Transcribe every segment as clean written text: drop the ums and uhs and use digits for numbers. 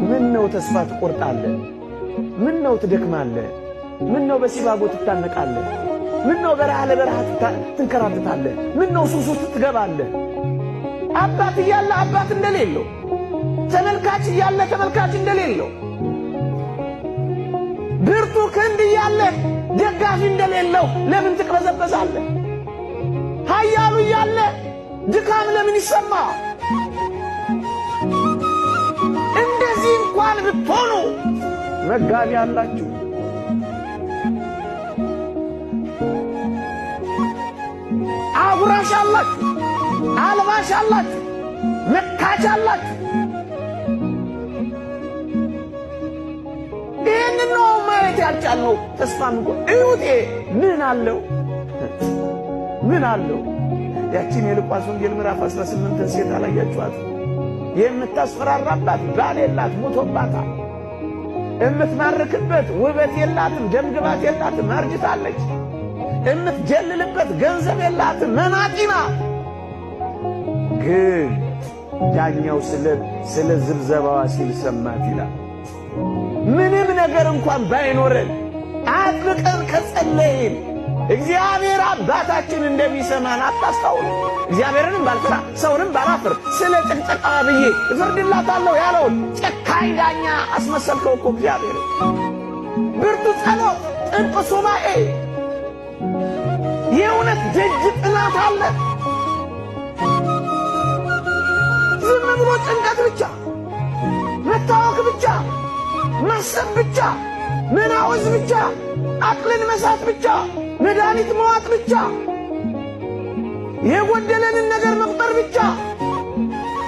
ምን ነው ተስፋ ትቆርጣለህ? ምን ነው ትደክማለህ? ምን ነው በሲባጎ ትታነቃለህ? ምን ነው በረሃ ለበረሃ ትንከራተታለህ? ምን ነው ሱስ ውስጥ ትገባለህ? አባት እያለ አባት እንደሌለው፣ ተመልካች እያለ ተመልካች እንደሌለው፣ ብርቱ ክንድ እያለ ደጋፊ እንደሌለው ለምን ትቅበዘበዛለህ? ኃያሉ እያለ ድካም ለምን ይሰማ? እንደዚህ እንኳን ብትሆኑ መጋቢ አላችሁ። አጉራሽ አላችሁ፣ አልባሽ አላችሁ፣ መካች አላችሁ። ይህን ነው ማየት ያልቻልነው። ተስፋም እኮ እዩቴ ምን አለው ምን አለው? ያቺን የሉቃስ ወንጌል ምዕራፍ 18 ሴት አላያችኋት? የምታስፈራራባት ባል የላት ሞቶባታል። የምትማርክበት ውበት የላትም፣ ደምግባት የላትም፣ አርጅታለች። የምትጀልልበት ገንዘብ የላትም፣ መናጢ ናት። ግን ዳኛው ስለ ዝብዘባዋ ሲል ሰማት ይላል። ምንም ነገር እንኳን ባይኖረን አጥብቀን ከጸለይን እግዚአብሔር አባታችን እንደሚሰማን አታስታውሉ? እግዚአብሔርንም ባልፈራ ሰውንም ባላፍር ስለ ጭቅጨቃ ብዬ እፈርድላታለሁ ያለውን ጨካኝ ዳኛ አስመሰልከው እኮ እግዚአብሔር። ብርቱ ጸሎት፣ ጥብቅ ሱባኤ፣ የእውነት ደጅ ጥናት አለ። ዝም ብሎ ጭንቀት ብቻ፣ መታወክ ብቻ፣ ማሰብ ብቻ፣ መናወዝ ብቻ፣ አቅልን መሳት ብቻ፣ መድኃኒት መዋጥ ብቻ፣ የጎደለንን ነገር መቁጠር ብቻ።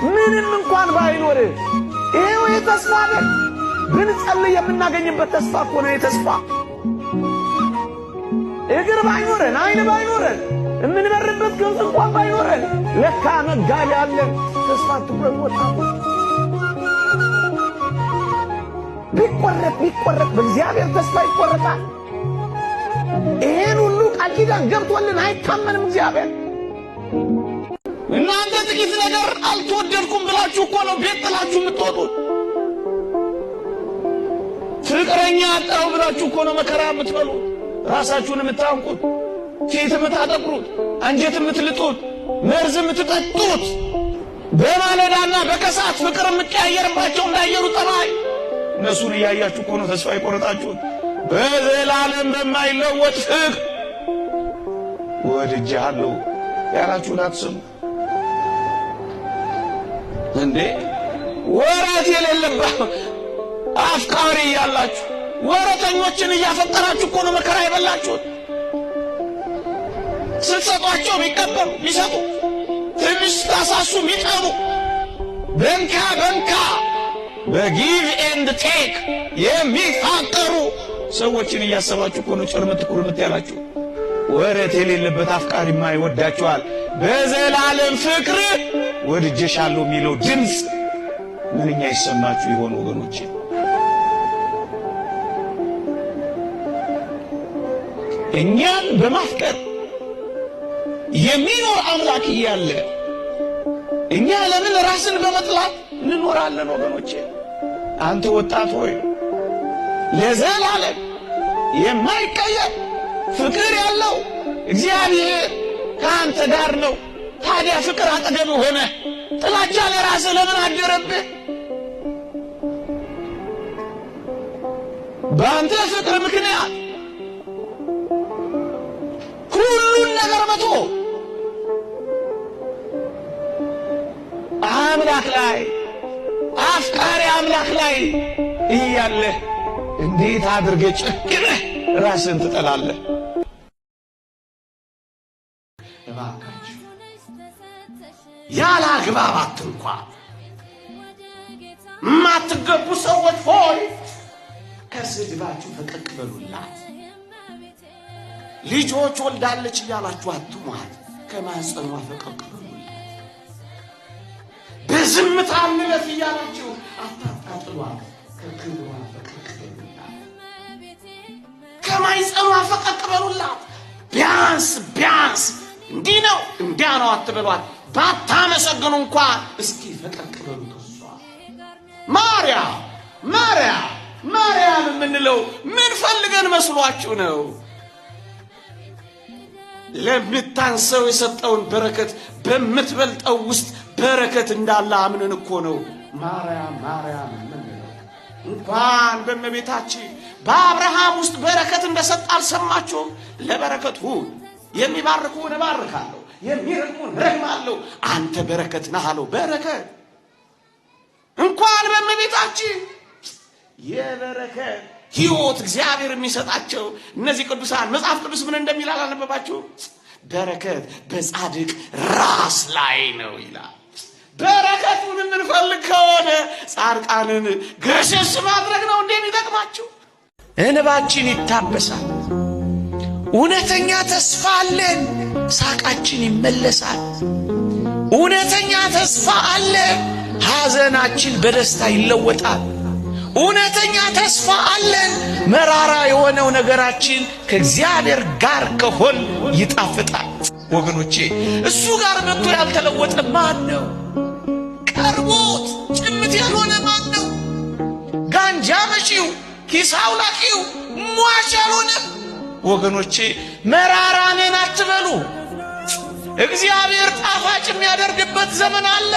ምንም እንኳን ባይኖር ይሄው የተስፋ ነው። ብንጸልይ የምናገኝበት ተስፋ እኮ ነው። የተስፋ እግር ባይኖረን፣ አይን ባይኖረን፣ የምንበርበት ክንፍ እንኳን ባይኖረን ለካ መጋቢ አለን። ተስፋ ትኩረት ወጣቶች ቢቆረጥ በእግዚአብሔር ተስፋ ይቆረጣል። ይሄን ሁሉ ቃል ኪዳን ገብቶልን አይታመንም እግዚአብሔር። እናንተ ጥቂት ነገር አልተወደድኩም ብላችሁ እኮ ነው ቤት ጥላችሁ የምትወጡት። ፍቅረኛ አጣው ብላችሁ እኮ ነው መከራ የምትበሉት፣ ራሳችሁን የምታንቁት፣ ፊት የምታጠቁሩት፣ አንጀት የምትልጡት፣ መርዝ የምትጠጡት፣ በማለዳና በከሳት ፍቅር የምትቀያየርባቸው እንዳየሩ ጠባይ እነሱን እያያችሁ እኮ ነው ተስፋ የቆረጣችሁት። በዘላለም በማይለወጥ ፍቅር ወድጄሃለሁ ያላችሁን አትስሙ እንዴ? ወራት የሌለበት አፍቃሪ ያላችሁ ወረተኞችን እያፈቀራችሁ እኮ ነው መከራ የበላችሁት። ስትሰጧቸው ቢቀበሉ ቢሰጡ፣ ትንሽ ታሳሱ ቢጠሩ፣ በንካ በጊቭ ኤንድ ቴክ የሚፋቀሩ ሰዎችን እያሰባችሁ እኮ ነው ጭርምት ቁርምት ያላችሁ። ወረት የሌለበት አፍቃሪማ ይወዳችኋል። በዘላለም ፍቅር ወድጄሻለሁ የሚለው ድምፅ ምንኛ ይሰማችሁ ይሆን ወገኖቼ? እኛን በማፍቀር የሚኖር አምላክ እያለ እኛ ለምን ራስን በመጥላት እንኖራለን ወገኖቼ? አንተ ወጣት ሆይ ለዘላለም የማይቀየር ፍቅር ያለው እግዚአብሔር ከአንተ ጋር ነው። ታዲያ ፍቅር አጠገብ ሆነ ጥላቻ ለራስህ ለምን አደረብህ? በአንተ ፍቅር ምክንያት ሁሉን ነገር መቶ አምላክ ላይ አፍቃሪ አምላክ ላይ እያለህ እንዴት አድርገህ ጨክነህ ራስን ትጠላለህ? እባካችሁ ያለ አግባብ አትንኳ። ማትገቡ ሰዎች ሆይ ከስድባችሁ ፈቀቅ በሉላት። ልጆች ወልዳለች እያላችሁ አትሟት፣ ከማህፀኗ ፈቀቅ በሉላት። በዝምታ እንለፍ እያላችሁ አታጣጥሏት፣ ከክብሯ ፈቀቅ በሉላት። ከማህፀኗ ፈቀቅ በሉላት። ቢያንስ እንዲህ ነው እንዲያ ነው አትበሏት። ባታመሰግኑ እንኳን እስኪ ፈቀቅ በሉ። ከሷ ማርያም ማርያም የምንለው ምን ፈልገን መስሏችሁ ነው? ለምታንሰው የሰጠውን በረከት በምትበልጠው ውስጥ በረከት እንዳለ አምነን እኮ ነው ማርያም የምንለው። እንኳን በእመቤታችን በአብርሃም ውስጥ በረከት እንደሰጠ አልሰማችሁም? ለበረከቱ የሚባርኩን እባርካለሁ፣ የሚረግሙን እረግማለሁ፣ አንተ በረከት ነህ አለው። በረከት እንኳን በእመቤታችን የበረከት ሕይወት እግዚአብሔር የሚሰጣቸው እነዚህ ቅዱሳን መጽሐፍ ቅዱስ ምን እንደሚል አላነበባችሁ? በረከት በጻድቅ ራስ ላይ ነው ይላል። በረከቱን የምንፈልግ ከሆነ ጻድቃንን ገሸሽ ማድረግ ነው እንዴ የሚጠቅማችሁ? እንባችን ይታበሳል። እውነተኛ ተስፋ አለን፣ ሳቃችን ይመለሳል። እውነተኛ ተስፋ አለን፣ ሐዘናችን በደስታ ይለወጣል። እውነተኛ ተስፋ አለን፣ መራራ የሆነው ነገራችን ከእግዚአብሔር ጋር ከሆን ይጣፍጣል። ወገኖቼ እሱ ጋር መጥቶ ያልተለወጠ ማን ነው? ቀርቦት ጭምት ያልሆነ ማን ነው? ጋንጃ መጪው ኪስ አውላቂው ሟች ያልሆነ ወገኖቼ መራራንን አትበሉ። እግዚአብሔር ጣፋጭ የሚያደርግበት ዘመን አለ።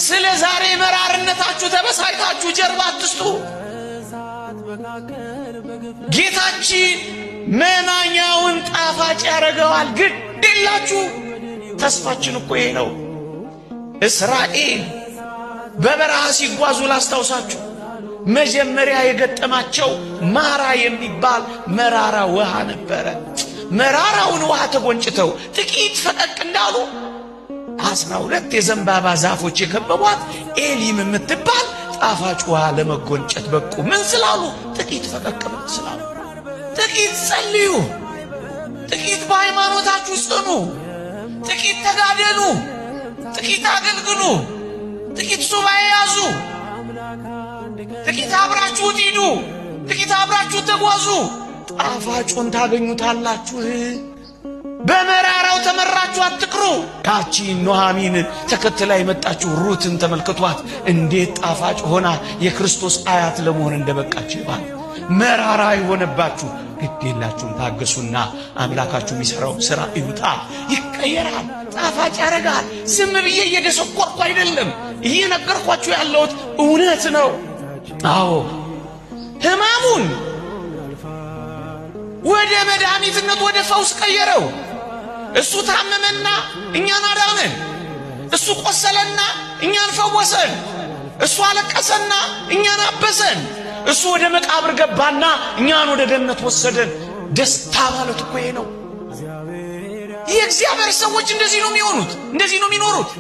ስለ ዛሬ መራርነታችሁ ተበሳጭታችሁ ጀርባ አትስጡ። ጌታችን መናኛውን ጣፋጭ ያደርገዋል። ግድ የላችሁ። ተስፋችን እኮ ይሄ ነው። እስራኤል በበረሃ ሲጓዙ ላስታውሳችሁ፣ መጀመሪያ የገጠማቸው ማራ የሚባል መራራ ውሃ ነበረ። መራራውን ውሃ ተጎንጭተው ጥቂት ፈቀቅ እንዳሉ 12 የዘንባባ ዛፎች የከበቧት ኤሊም የምትባል ጣፋጭ ውሃ ለመጎንጨት በቁ። ምን ስላሉ? ጥቂት ፈቀቅ ስላሉ። ጥቂት ጸልዩ፣ ጥቂት በሃይማኖታችሁ ጽኑ፣ ጥቂት ተጋደሉ፣ ጥቂት አገልግሉ፣ ጥቂት ሱባኤ ያዙ፣ ጥቂት አብራችሁት ሂዱ፣ ጥቂት አብራችሁት ተጓዙ። ጣፋጩን ታገኙታላችሁ። በመራራው ተመራችሁ አትቅሩ። ያቺ ኑኃሚን ተከትላ የመጣችሁ ሩትን ተመልከቷት፣ እንዴት ጣፋጭ ሆና የክርስቶስ አያት ለመሆን እንደበቃች ይባል። መራራ የሆነባችሁ ግድ የላችሁም፣ ታገሱና አምላካችሁ የሚሰራው ሥራ ይውጣ። ይቀየራል፣ ጣፋጭ ያደርጋል። ዝም ብዬ እየደሰቆርኩ አይደለም፣ እየነገርኳችሁ ያለሁት እውነት ነው። አዎ ሕማሙን ወደ መድኃኒትነት ወደ ፈውስ ቀየረው። እሱ ታመመና እኛን አዳነን። እሱ ቆሰለና እኛን ፈወሰን። እሱ አለቀሰና እኛን አበሰን። እሱ ወደ መቃብር ገባና እኛን ወደ ገነት ወሰደን። ደስታ ማለት እኮ ይሄ ነው። የእግዚአብሔር ሰዎች እንደዚህ ነው የሚሆኑት፣ እንደዚህ ነው የሚኖሩት።